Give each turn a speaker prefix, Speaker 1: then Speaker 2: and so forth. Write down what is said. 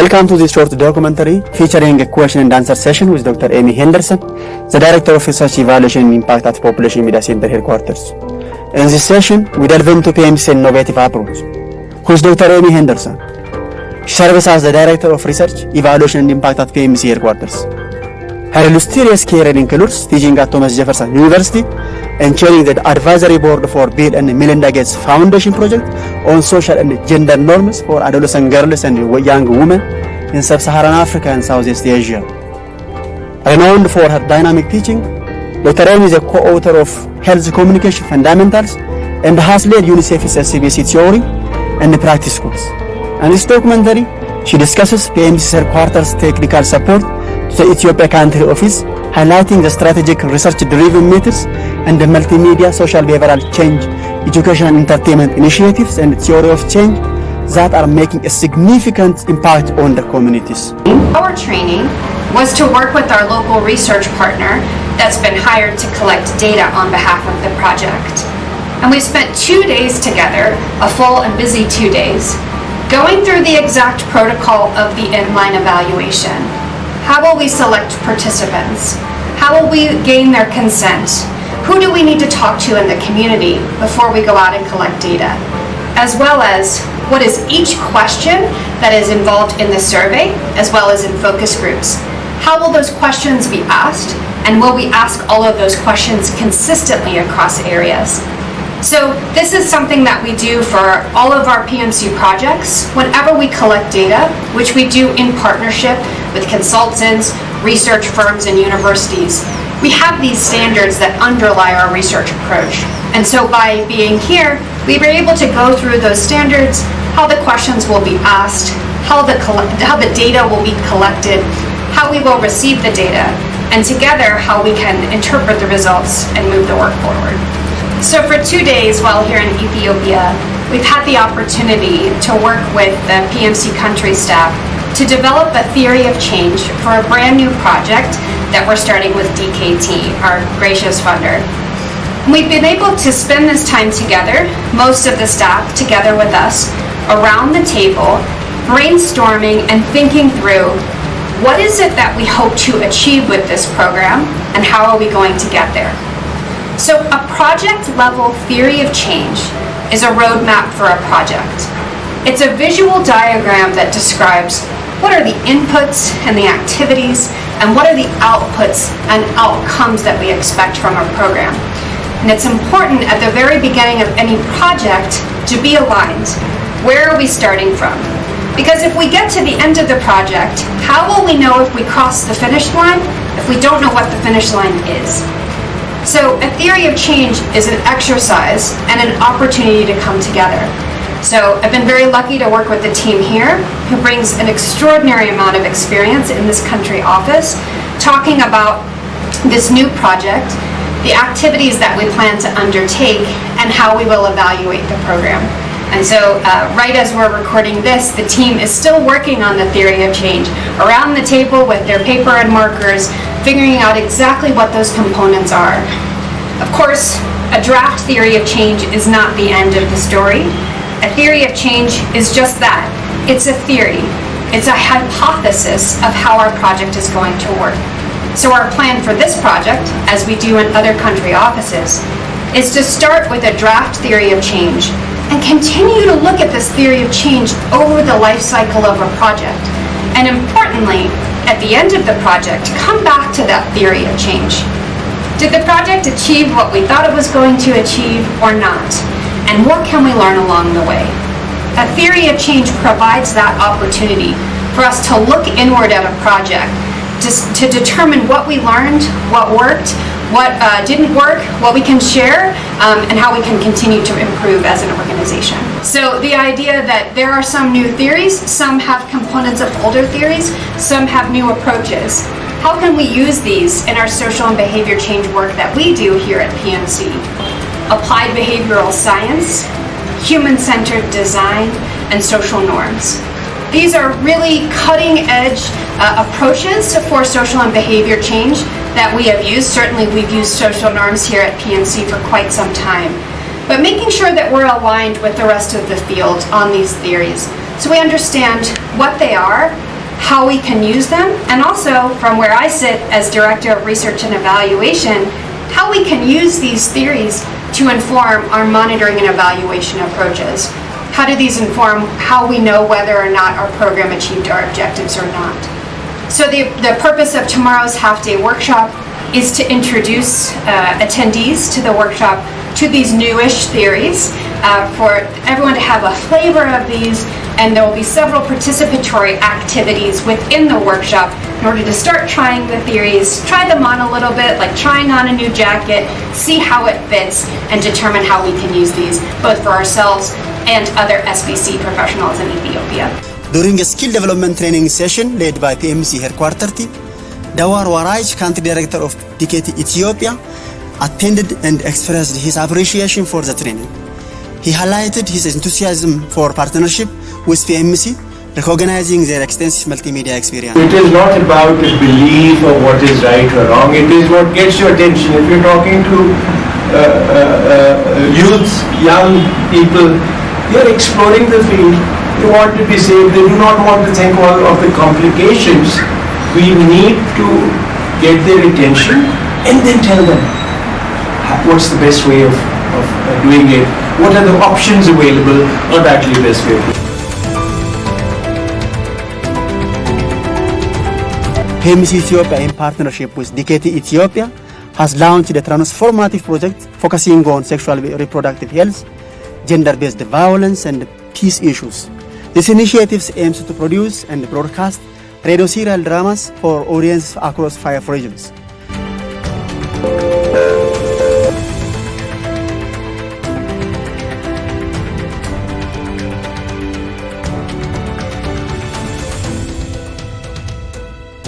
Speaker 1: Welcome to this short documentary featuring a question and answer session with Dr. Amy Henderson, the Director of Research Evaluation and Impact at Population Media Center Headquarters. In this session, we delve into PMC's innovative approach. Who is Dr. Amy Henderson? She serves as the Director of Research, Evaluation and Impact at PMC Headquarters. Her illustrious career includes teaching at Thomas Jefferson University and chairing the advisory board for Bill and Melinda Gates Foundation project on social and gender norms for adolescent girls and young women in sub-Saharan Africa and Southeast Asia. Renowned for her dynamic teaching, Dr. Amy is a co-author of Health Communication Fundamentals and has led UNICEF's CBC theory and practice course. In this documentary, she discusses PMC's headquarters technical support to the Ethiopia country office, highlighting the strategic research-driven methods and the multimedia social behavioral change, education and entertainment initiatives and theory of change that are making a significant impact on the communities.
Speaker 2: Our training was to work with our local research partner that's been hired to collect data on behalf of the project. And we spent 2 days together, a full and busy 2 days, going through the exact protocol of the inline evaluation. How will we select participants? How will we gain their consent? Who do we need to talk to in the community before we go out and collect data? As well as what is each question that is involved in the survey, as well as in focus groups? How will those questions be asked? And will we ask all of those questions consistently across areas? So this is something that we do for all of our PMC projects whenever we collect data, which we do in partnership with consultants, research firms, and universities. We have these standards that underlie our research approach. And so by being here, we were able to go through those standards, how the questions will be asked, how the data will be collected, how we will receive the data, and together how we can interpret the results and move the work forward. So for 2 days while here in Ethiopia, we've had the opportunity to work with the PMC country staff to develop a theory of change for a brand new project that we're starting with DKT, our gracious funder. We've been able to spend this time together, most of the staff together with us, around the table, brainstorming and thinking through what is it that we hope to achieve with this program and how are we going to get there. So a project-level theory of change is a roadmap for a project. It's a visual diagram that describes what are the inputs and the activities and what are the outputs and outcomes that we expect from our program. And it's important at the very beginning of any project to be aligned. Where are we starting from? Because if we get to the end of the project, how will we know if we cross the finish line if we don't know what the finish line is? So a theory of change is an exercise and an opportunity to come together. So I've been very lucky to work with the team here who brings an extraordinary amount of experience in this country office, talking about this new project, the activities that we plan to undertake, and how we will evaluate the program. And so right as we're recording this, the team is still working on the theory of change around the table with their paper and markers, figuring out exactly what those components are. Of course, a draft theory of change is not the end of the story. A theory of change is just that. It's a theory. It's a hypothesis of how our project is going to work. So our plan for this project, as we do in other country offices, is to start with a draft theory of change and continue to look at this theory of change over the life cycle of a project. And importantly, at the end of the project, come back to that theory of change. Did the project achieve what we thought it was going to achieve or not? And what can we learn along the way? A theory of change provides that opportunity for us to look inward at a project, to determine what we learned, what worked, what didn't work, what we can share, and how we can continue to improve as an organization. So the idea that there are some new theories, some have components of older theories, some have new approaches. How can we use these in our social and behavior change work that we do here at PMC? Applied behavioral science, human-centered design, and social norms. These are really cutting-edge approaches for social and behavior change that we have used. Certainly we've used social norms here at PMC for quite some time. But making sure that we're aligned with the rest of the field on these theories so we understand what they are, how we can use them, and also from where I sit as Director of Research and Evaluation, how we can use these theories to inform our monitoring and evaluation approaches. How do these inform how we know whether or not our program achieved our objectives or not? So the purpose of tomorrow's half-day workshop is to introduce attendees to the workshop to these newish theories, for everyone to have a flavor of these, and there will be several participatory activities within the workshop in order to start trying the theories, try them on a little bit, like trying on a new jacket, see how it fits, and determine how we can use these both for ourselves and other SBC professionals in Ethiopia.
Speaker 1: During a skill development training session led by PMC headquarters team, Dawar Waraj, country director of DKT Ethiopia, attended and expressed his appreciation for the training. He highlighted his enthusiasm for partnership with PMC, recognizing their extensive multimedia experience.
Speaker 3: It is not about a belief of what is right or wrong. It is what gets your attention. If you're talking to youths, young people, they're exploring the field. They want to be safe. They do not want to think all of the complications. We need to get their attention and then tell them what's the best way of doing it. What are the options available, not actually the best way of doing it.
Speaker 1: PMC Ethiopia, in partnership with DKT Ethiopia, has launched a transformative project focusing on sexual reproductive health, gender-based violence, and peace issues. This initiative aims to produce and broadcast radio serial dramas for audiences across 5 regions.